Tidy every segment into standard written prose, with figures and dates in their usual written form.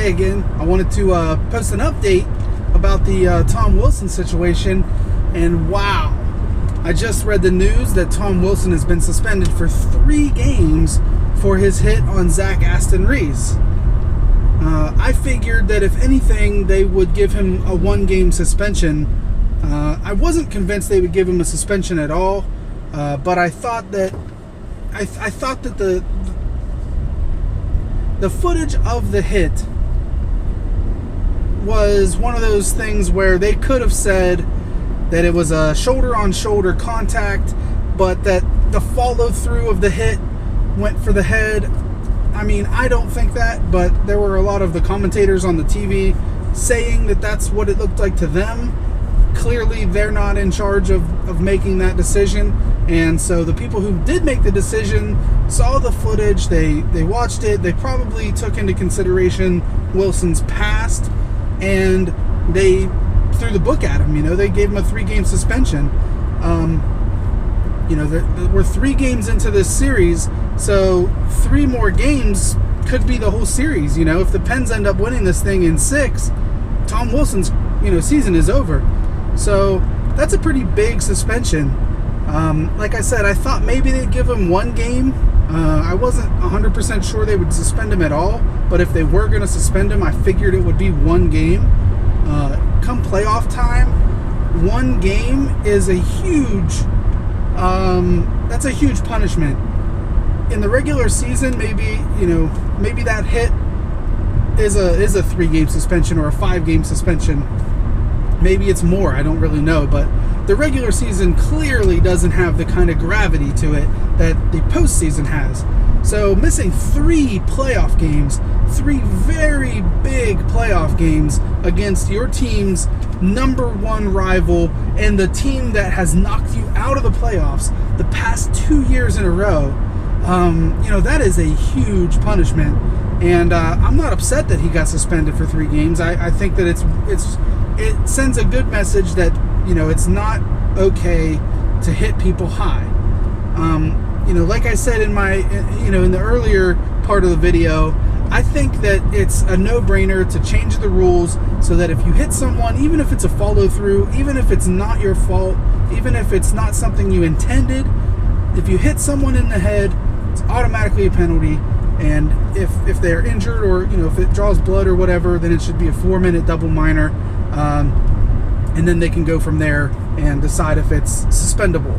Hey again, I wanted to post an update about the Tom Wilson situation, and wow, I just read the news that Tom Wilson has been suspended for 3 games for his hit on Zach Aston Reese. I figured that if anything, they would give him a 1-game suspension. I wasn't convinced they would give him a suspension at all, but I thought that the footage of the hit was one of those things where they could have said that it was a shoulder-on-shoulder contact, but that the follow-through of the hit went for the head. I mean, I don't think that, but there were a lot of the commentators on the TV saying that that's what it looked like to them. Clearly, they're not in charge of making that decision, and so the people who did make the decision saw the footage, they watched it, they probably took into consideration Wilson's past, and they threw the book at him. They gave him a 3-game suspension. We're 3 games into this series, so 3 more games could be the whole series. If the Pens end up winning this thing in 6, Tom Wilson's season is over. So that's a pretty big suspension. Like I said, I thought maybe they'd give him 1 game. I wasn't 100% sure they would suspend him at all, but if they were going to suspend him, I figured it would be 1 game. Come playoff time, 1 game is a huge that's a huge punishment. In the regular season, maybe that hit is a 3-game suspension or a 5-game suspension. Maybe it's more, I don't really know, but the regular season clearly doesn't have the kind of gravity to it that the postseason has. So missing 3 playoff games, 3 very big playoff games against your team's #1 rival and the team that has knocked you out of the playoffs the past 2 years in a row, that is a huge punishment. And I'm not upset that he got suspended for 3 games. I think that it sends a good message that it's not okay to hit people high. Like I said in my in the earlier part of the video, I think that it's a no-brainer to change the rules so that if you hit someone, even if it's a follow-through, even if it's not your fault, even if it's not something you intended, if you hit someone in the head, it's automatically a penalty. And if they're injured or if it draws blood or whatever, then it should be a 4-minute double minor, and then they can go from there and decide if it's suspendable.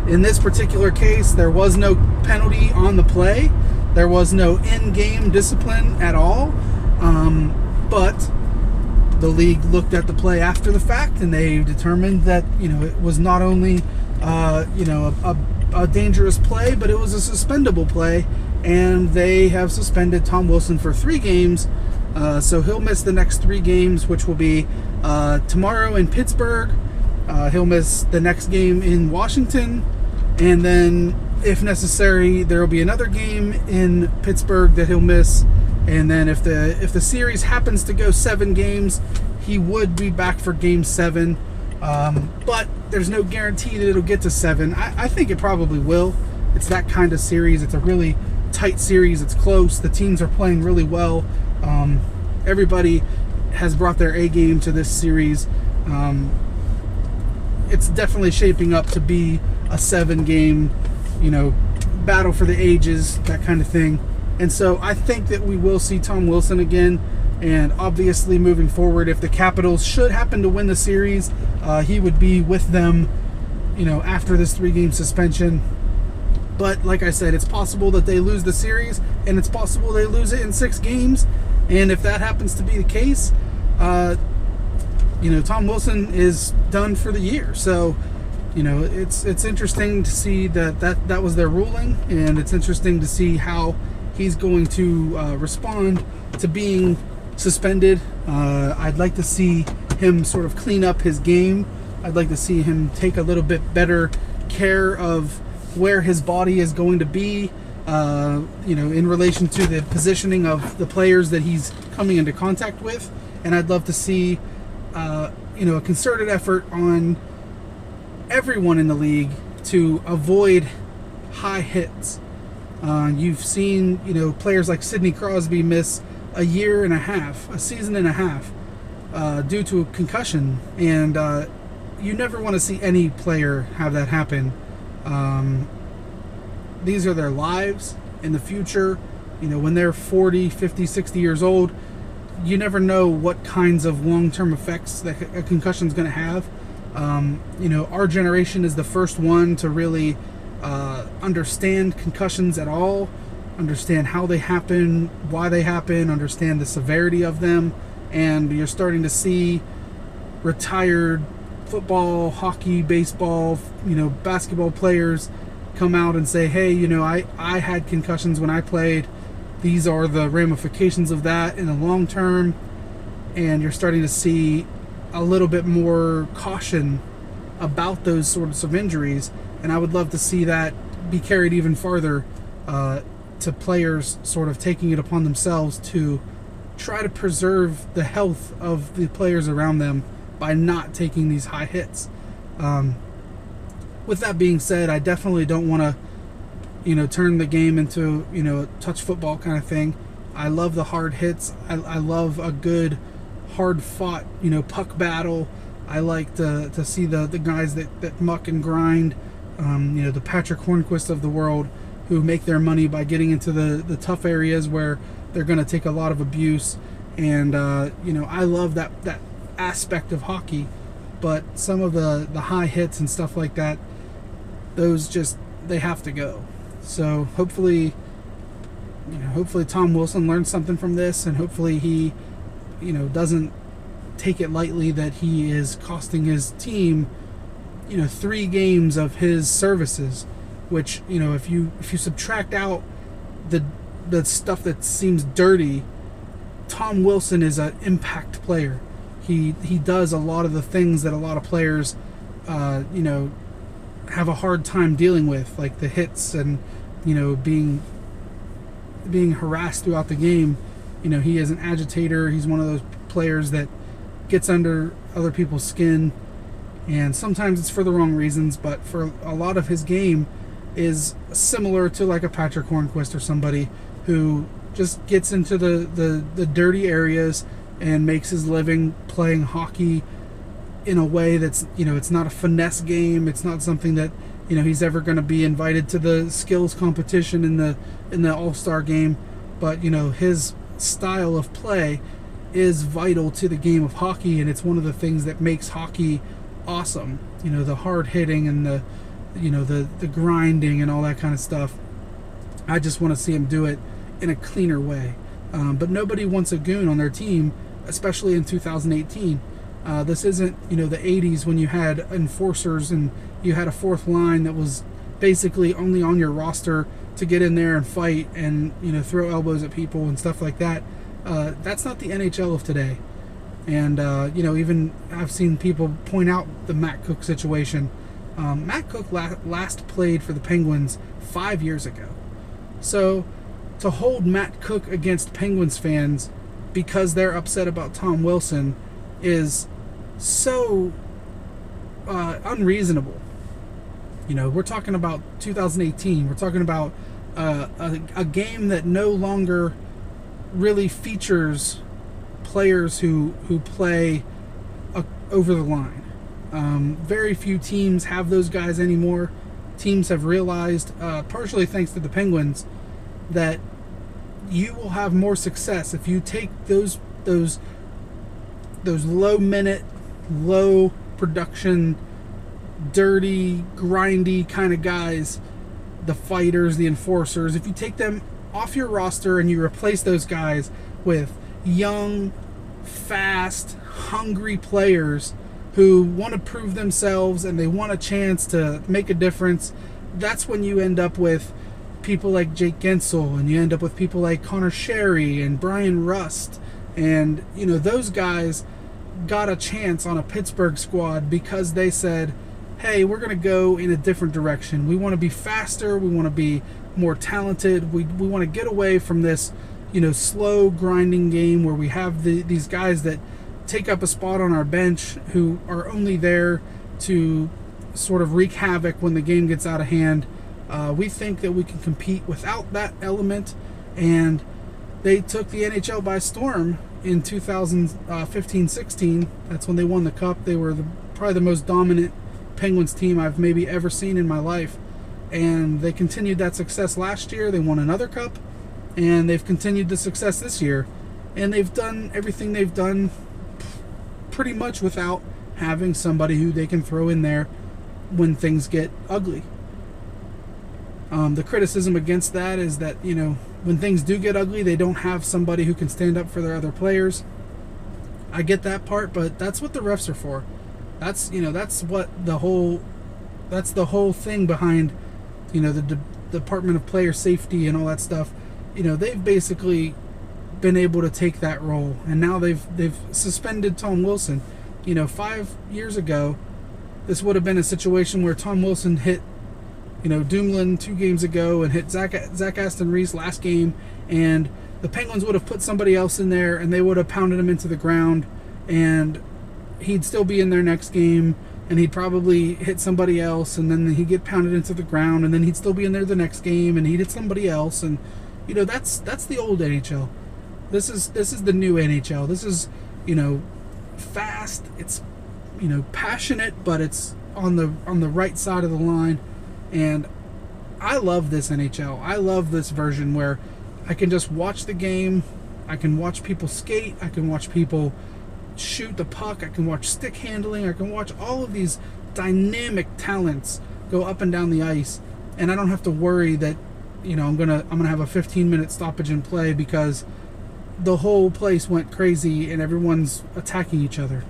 In this particular case, there was no penalty on the play. There was no in-game discipline at all. But the league looked at the play after the fact, and they determined that it was not only a dangerous play, but it was a suspendable play, and they have suspended Tom Wilson for 3 games. So he'll miss the next 3 games, which will be tomorrow in Pittsburgh. He'll miss the next game in Washington, and then if necessary there will be another game in Pittsburgh that he'll miss. And then if the series happens to go 7 games, he would be back for game 7. But there's no guarantee that it'll get to 7. I think it probably will. It's that kind of series. It's a really tight series. It's close. The teams are playing really well. Everybody has brought their A game to this series. It's definitely shaping up to be a 7-game, battle for the ages, that kind of thing. And so I think that we will see Tom Wilson again. And obviously moving forward, if the Capitals should happen to win the series, he would be with them, after this 3-game suspension. But like I said, it's possible that they lose the series, and it's possible they lose it in 6 games. And if that happens to be the case, Tom Wilson is done for the year. So, it's interesting to see that was their ruling, and it's interesting to see how he's going to respond to being suspended. I'd like to see him sort of clean up his game. I'd like to see him take a little bit better care of where his body is going to be, in relation to the positioning of the players that he's coming into contact with. And I'd love to see, a concerted effort on everyone in the league to avoid high hits. You've seen, players like Sidney Crosby miss a year and a half, a season and a half, due to a concussion. And you never want to see any player have that happen. These are their lives in the future. You know, when they're 40, 50, 60 years old, you never know what kinds of long-term effects that a concussion is going to have. You know, our generation is the first one to really understand concussions at all, understand how they happen, why they happen, understand the severity of them. And you're starting to see retired football, hockey, baseball, you know, basketball players come out and say, hey, you know, I had concussions when I played. These are the ramifications of that in the long term. And you're starting to see a little bit more caution about those sorts of injuries. And I would love to see that be carried even farther to players sort of taking it upon themselves to try to preserve the health of the players around them by not taking these high hits. With that being said, I definitely don't want to, you know, turn the game into, you know, a touch football kind of thing. I love the hard hits. I love a good, hard fought, you know, puck battle. I like to see the guys that muck and grind, you know, the Patrick Hornquist of the world, who make their money by getting into the tough areas where they're going to take a lot of abuse. And, you know, I love that aspect of hockey. But some of the high hits and stuff like that, those just, they have to go. So hopefully, you know, hopefully Tom Wilson learns something from this, and hopefully he, you know, doesn't take it lightly that he is costing his team, you know, 3 games of his services, which, you know, if you subtract out the stuff that seems dirty, Tom Wilson is an impact player. He does a lot of the things that a lot of players, you know, have a hard time dealing with, like the hits and, you know, being harassed throughout the game. You know, he is an agitator. He's one of those players that gets under other people's skin, and sometimes it's for the wrong reasons, but for a lot of his game is similar to like a Patrick Hornquist or somebody who just gets into the dirty areas and makes his living playing hockey in a way that's, you know, it's not a finesse game. It's not something that, you know, he's ever going to be invited to the skills competition in the All-Star game. But, you know, his style of play is vital to the game of hockey, and it's one of the things that makes hockey awesome. You know, the hard hitting and the, you know, the grinding and all that kind of stuff. I just want to see him do it in a cleaner way. But nobody wants a goon on their team, especially in 2018. This isn't, you know, the 80s when you had enforcers and you had a fourth line that was basically only on your roster to get in there and fight and, you know, throw elbows at people and stuff like that. That's not the NHL of today. And, you know, even I've seen people point out the Matt Cook situation. Matt Cook last played for the Penguins 5 years ago. So to hold Matt Cook against Penguins fans because they're upset about Tom Wilson is so unreasonable. You know, we're talking about 2018. We're talking about a game that no longer really features players who play over the line. Very few teams have those guys anymore. Teams have realized, partially thanks to the Penguins, that you will have more success if you take those low minute, low production, dirty, grindy kind of guys, the fighters, the enforcers. If you take them off your roster and you replace those guys with young, fast, hungry players who want to prove themselves and they want a chance to make a difference, that's when you end up with people like Jake Gensel, and you end up with people like Connor Sherry and Brian Rust. And, you know, those guys got a chance on a Pittsburgh squad because they said, hey, we're going to go in a different direction. We want to be faster. We want to be more talented. We want to get away from this, you know, slow grinding game where we have these guys that take up a spot on our bench who are only there to sort of wreak havoc when the game gets out of hand. We think that we can compete without that element, and they took the NHL by storm in 2015-16. That's when they won the Cup. They were probably the most dominant Penguins team I've maybe ever seen in my life. And they continued that success last year. They won another Cup, and they've continued the success this year. And they've done everything they've done pretty much without having somebody who they can throw in there when things get ugly. The criticism against that is that, when things do get ugly, they don't have somebody who can stand up for their other players. I get that part, but that's what the refs are for. That's the whole thing behind, the Department of Player Safety and all that stuff. They've basically been able to take that role, and now they've suspended Tom Wilson. 5 years ago, this would have been a situation where Tom Wilson hit, Dumoulin 2 games ago and hit Zach Aston Reese last game, and the Penguins would have put somebody else in there, and they would have pounded him into the ground, and he'd still be in there next game, and he'd probably hit somebody else, and then he'd get pounded into the ground, and then he'd still be in there the next game, and he'd hit somebody else, and that's the old NHL. This is the new NHL. This is fast. It's passionate, but it's on the right side of the line. And I love this NHL. I love this version where I can just watch the game. I can watch people skate. I can watch people shoot the puck. I can watch stick handling. I can watch all of these dynamic talents go up and down the ice, and I don't have to worry that I'm gonna have a 15-minute stoppage in play because the whole place went crazy and everyone's attacking each other.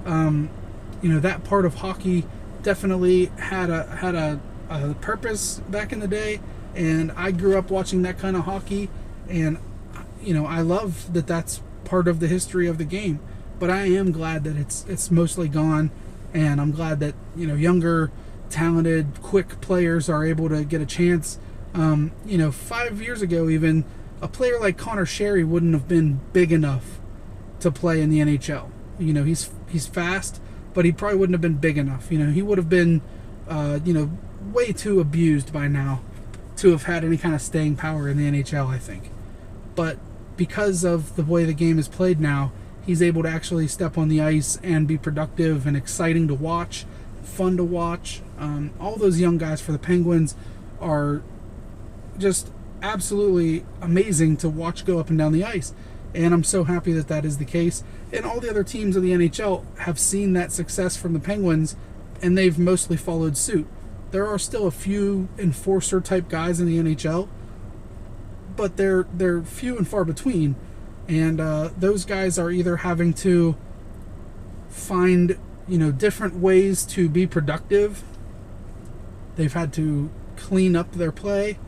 That part of hockey definitely had a purpose back in the day, and I grew up watching that kind of hockey, and I love that that's part of the history of the game. But I am glad that it's mostly gone, and I'm glad that younger, talented, quick players are able to get a chance. 5 years ago, even a player like Connor Sherry wouldn't have been big enough to play in the NHL. He's fast, but he probably wouldn't have been big enough. He would have been way too abused by now to have had any kind of staying power in the NHL, I think. But because of the way the game is played now, he's able to actually step on the ice and be productive and exciting to watch, fun to watch. All those young guys for the Penguins are just absolutely amazing to watch go up and down the ice. And I'm so happy that that is the case. And all the other teams of the NHL have seen that success from the Penguins, and they've mostly followed suit. There are still a few enforcer type guys in the NHL, but they're few and far between. And those guys are either having to find different ways to be productive. They've had to clean up their play,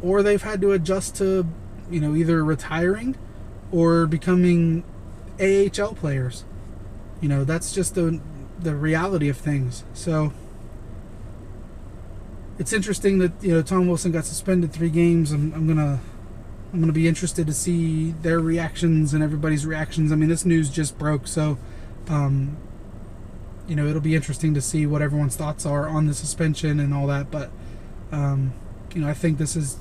or they've had to adjust to either retiring or becoming AHL players. That's just the reality of things. So it's interesting that Tom Wilson got suspended 3 games. I'm gonna be interested to see their reactions and everybody's reactions. I mean, this news just broke, so it'll be interesting to see what everyone's thoughts are on the suspension and all that. But I think it's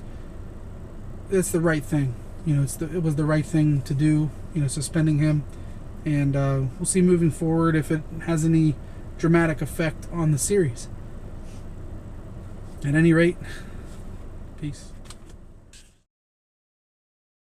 the right thing. It was the right thing to do. Suspending him, and we'll see moving forward if it has any dramatic effect on the series. At any rate, peace.